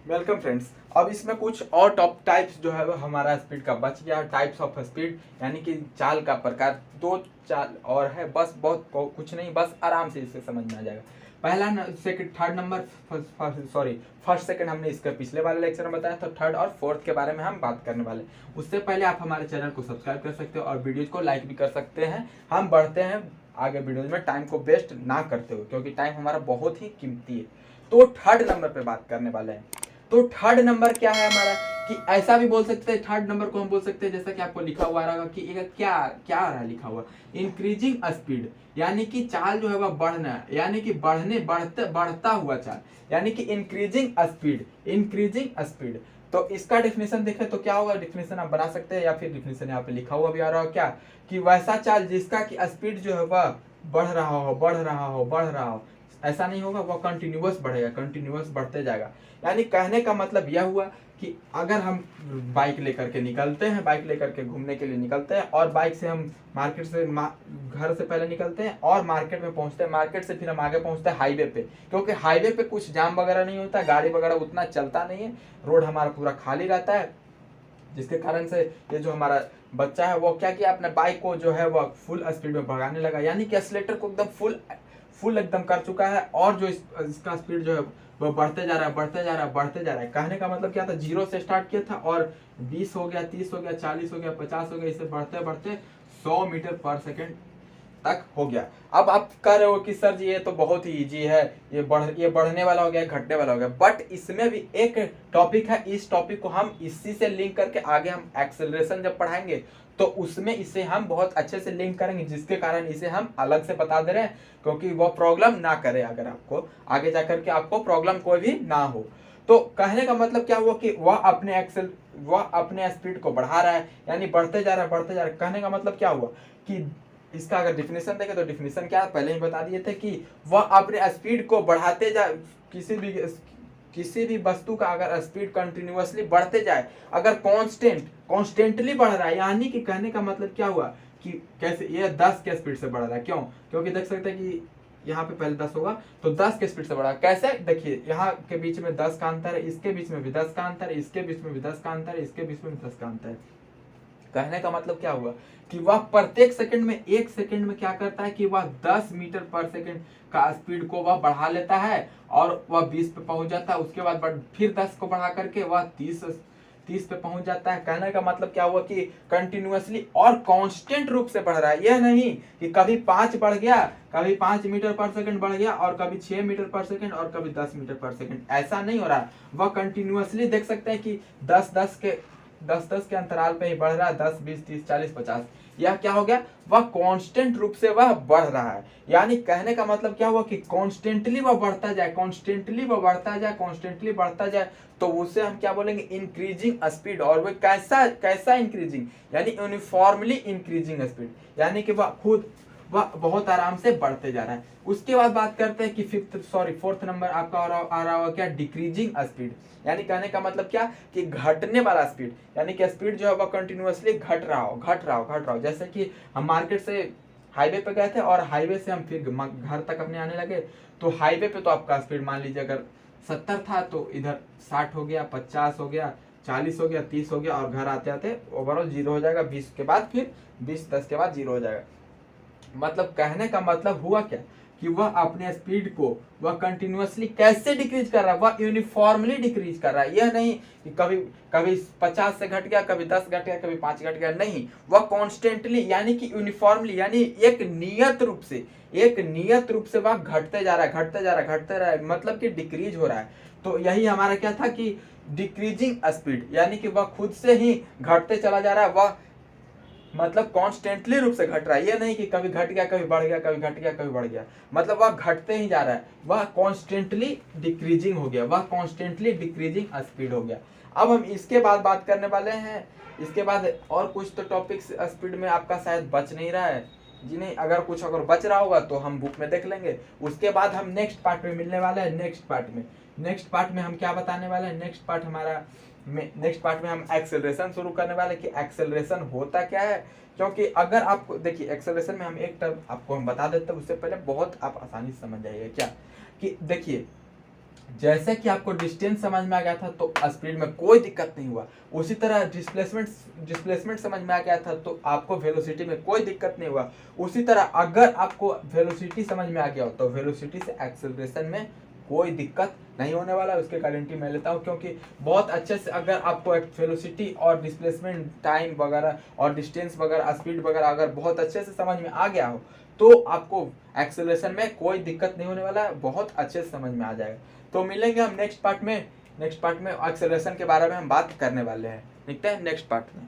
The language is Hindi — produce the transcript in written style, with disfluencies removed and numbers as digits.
Welcome friends. अब इसमें कुछ और टॉप टाइप्स जो है वो हमारा स्पीड का बच गया। टाइप्स ऑफ स्पीड यानी कि चाल का प्रकार, दो चाल और है, बस बहुत कुछ नहीं, बस आराम से इससे समझ में आ जाएगा। पहला second third number first second हमने इसका पिछले वाले लेक्चर में बताया था। थर्ड और फोर्थ के बारे में हम बात करने वाले। उससे पहले आप हमारे चैनल को सब्सक्राइब कर सकते हो और वीडियोज को लाइक भी कर सकते हैं। हम बढ़ते हैं आगे वीडियोज में, टाइम को वेस्ट ना करते हुए, क्योंकि टाइम हमारा बहुत ही कीमती है। तो थर्ड नंबर पे बात करने वाले हैं। तो थर्ड नंबर क्या है हमारा, कि ऐसा भी बोल सकते हैं, थर्ड नंबर को हम बोल सकते हैं जैसा कि आपको लिखा हुआ रहेगा कि एक क्या क्या आ रहा है लिखा हुआ, इंक्रीजिंग स्पीड, यानी कि चाल जो है वह बढ़ना है, यानी कि बढ़ता हुआ चाल, यानी कि इंक्रीजिंग स्पीड। तो इसका डेफिनेशन देखें तो क्या होगा, डेफिनेशन आप बना सकते हैं या फिर डेफिनेशन यहाँ पे लिखा हुआ भी आ रहा हो क्या, कि वैसा चाल जिसका कि स्पीड जो है वह बढ़ रहा हो। ऐसा नहीं होगा, वह कंटिन्यूअस बढ़ेगा, कंटिन्यूअस बढ़ते जाएगा। यानी कहने का मतलब यह हुआ कि अगर हम बाइक लेकर के निकलते हैं, बाइक लेकर के घूमने के लिए निकलते हैं, और बाइक से हम मार्केट से घर से पहले निकलते हैं और मार्केट में पहुंचते हैं, मार्केट से फिर हम आगे पहुंचते हैं हाईवे पे, क्योंकि हाईवे पे कुछ जाम वगैरह नहीं होता, गाड़ी वगैरह उतना चलता नहीं है, रोड हमारा पूरा खाली रहता है, जिसके कारण से ये जो हमारा बच्चा है वो क्या किया, अपने बाइक को जो है वो फुल स्पीड में भगाने लगा, यानी कि एक्सीलेटर को एकदम फुल एकदम कर चुका है, और जो इसका स्पीड जो है वो बढ़ते जा रहा है। कहने का मतलब क्या था, 0 से स्टार्ट किया था और 20 हो गया, 30 हो गया, 40 हो गया, 50 हो गया, इसे बढ़ते बढ़ते 100 मीटर पर सेकेंड तक हो गया। अब आप कह रहे हो कि सर जी ये तो बहुत ही इजी है, ये बढ़ने वाला हो गया, घटने वाला हो गया, बट इसमें भी एक टॉपिक है। इस टॉपिक को हम इसी से लिंक करके आगे हम एक्सेलरेशन जब पढ़ाएंगे तो उसमें इसे हम बहुत अच्छे से लिंक करेंगे, जिसके कारण इसे हम अलग से बता दे रहे हैं, क्योंकि वह प्रॉब्लम ना करे, अगर आपको आगे जाकर के आपको प्रॉब्लम कोई भी ना हो। तो कहने का मतलब क्या हुआ कि वह अपने स्पीड को बढ़ा रहा है, यानी बढ़ते जा रहा है। कहने का मतलब क्या हुआ कि इसका अगर डिफिनेशन देखें तो डिफिनेशन क्या पहले ही बता दिए थे, कि वह अपने स्पीड को बढ़ाते जा, किसी भी वस्तु का अगर स्पीड कंटिन्यूअसली बढ़ते जाए, अगर कॉन्स्टेंटली बढ़ रहा है, यानी कि कहने का मतलब क्या हुआ कि कैसे ये 10 के स्पीड से बढ़ रहा है। क्यों? क्योंकि देख सकते हैं कि यहाँ पे पहले 10 होगा तो 10 के स्पीड से बढ़ा, कैसे देखिए, यहाँ के बीच में 10 का अंतर है, इसके बीच में भी 10 का अंतर है, इसके बीच में भी 10 का अंतर है, इसके बीच में भी 10 का अंतर है। कहने का मतलब क्या हुआ कि वह प्रत्येक सेकंड में, एक सेकंड में क्या करता है कि वह 10 मीटर पर सेकंड का स्पीड को वह बढ़ा लेता है, और वह 20 पे पहुंच जाता है। उसके बाद फिर 10 को बढ़ा करके वह 30 पे पहुंच जाता है। कहने का मतलब क्या हुआ कि कंटिन्यूअसली और कांस्टेंट रूप से बढ़ रहा है। यह नहीं कि कभी 5 बढ़ गया, कभी 5 मीटर पर सेकंड बढ़ गया, और कभी 6 मीटर पर सेकंड, और कभी 10 मीटर पर सेकंड, ऐसा नहीं हो रहा है। वह कंटिन्यूअसली देख सकते हैं कि 10 के अंतराल पे ही बढ़ रहा है, 10 20 30 40 50। यह क्या हो गया, वह कांस्टेंट रूप से वह बढ़ रहा है। यानी कहने का मतलब क्या हुआ कि कांस्टेंटली वह बढ़ता जाए, कांस्टेंटली बढ़ता जाए, तो उसे हम क्या बोलेंगे, इंक्रीजिंग स्पीड। और वह कैसा कैसा इंक्रीजिंग, यानी यूनिफॉर्मली इंक्रीजिंग स्पीड, यानी कि वह बहुत आराम से बढ़ते जा रहा है। उसके बाद बात करते हैं कि फोर्थ नंबर आपका आ रहा होगा क्या, डिक्रीजिंग स्पीड। यानी कहने का मतलब क्या कि घटने वाला स्पीड, यानी कि स्पीड जो है वह कंटिन्यूअसली घट रहा हो। जैसे कि हम मार्केट से हाईवे पे गए थे और हाईवे से हम फिर घर तक अपने आने लगे, तो हाईवे पे तो आपका स्पीड मान लीजिए अगर 70 था तो इधर 60 हो गया, 50 हो गया, 40 हो गया, 30 हो गया, और घर आते आते ओवरऑल 0 हो जाएगा। 20 के बाद फिर 10 के बाद 0 हो जाएगा। मतलब कहने का मतलब हुआ क्या कि वह अपने स्पीड को वह कंटिन्यूअसली कैसे डिक्रीज कर रहा है, वह यूनिफॉर्मली डिक्रीज कर रहा है। यह नहीं कि कभी कभी 50 से घट गया, कभी 10 घट गया, कभी 5 घट गया, नहीं, वह कॉन्स्टेंटली यानी कि यूनिफॉर्मली, यानी एक नियत रूप से वह घटते जा रहा है, मतलब कि डिक्रीज हो रहा है। तो यही हमारा क्या था कि डिक्रीजिंग स्पीड, यानी कि वह खुद से ही घटते चला जा रहा है, वह मतलब कॉन्स्टेंटली रूप से घट रहा है। ये नहीं कि कभी घट गया, कभी बढ़ गया, कभी घट गया, कभी बढ़ गया, मतलब वह घटते ही जा रहा है, वह कॉन्स्टेंटली डिक्रीजिंग हो गया, वह कॉन्स्टेंटली डिक्रीजिंग स्पीड हो गया। अब हम इसके बाद बात करने वाले हैं, इसके बाद और कुछ तो टॉपिक्स स्पीड में आपका शायद बच नहीं रहा है, जी नहीं, अगर बच रहा होगा तो हम बुक में देख लेंगे। उसके बाद हम नेक्स्ट पार्ट में मिलने वाले हैं। नेक्स्ट पार्ट में हम क्या बताने वाले हैं, नेक्स्ट पार्ट में हम एक्सेलरेशन शुरू करने वाले, कि एक्सेलरेशन होता क्या है। क्योंकि अगर आपको देखिए, एक्सेलरेशन में हम एक टर्म आपको हम बता देते हैं, उससे पहले बहुत आप आसानी से समझ जाइए क्या, कि देखिए जैसे कि आपको डिस्टेंस समझ में आ गया था तो स्पीड में कोई दिक्कत नहीं हुआ, उसी तरह डिस्प्लेसमेंट समझ में आ गया था तो आपको वेलोसिटी में कोई दिक्कत नहीं हुआ। उसी तरह अगर आपको वेलोसिटी समझ में आ गया हो तो वेलोसिटी से एक्सेलरेशन में कोई दिक्कत नहीं होने वाला, उसकी गारंटी मैं लेता हूँ। क्योंकि बहुत अच्छे से अगर आपको वेलोसिटी और डिस्प्लेसमेंट टाइम वगैरह और डिस्टेंस वगैरह स्पीड वगैरह अगर बहुत अच्छे से समझ में आ गया हो तो आपको एक्सेलरेशन में कोई दिक्कत नहीं होने वाला है, बहुत अच्छे से समझ में आ जाएगा। तो मिलेंगे हम नेक्स्ट पार्ट में एक्सेलरेशन के बारे में हम बात करने वाले हैं। देखते हैं नेक्स्ट पार्ट में।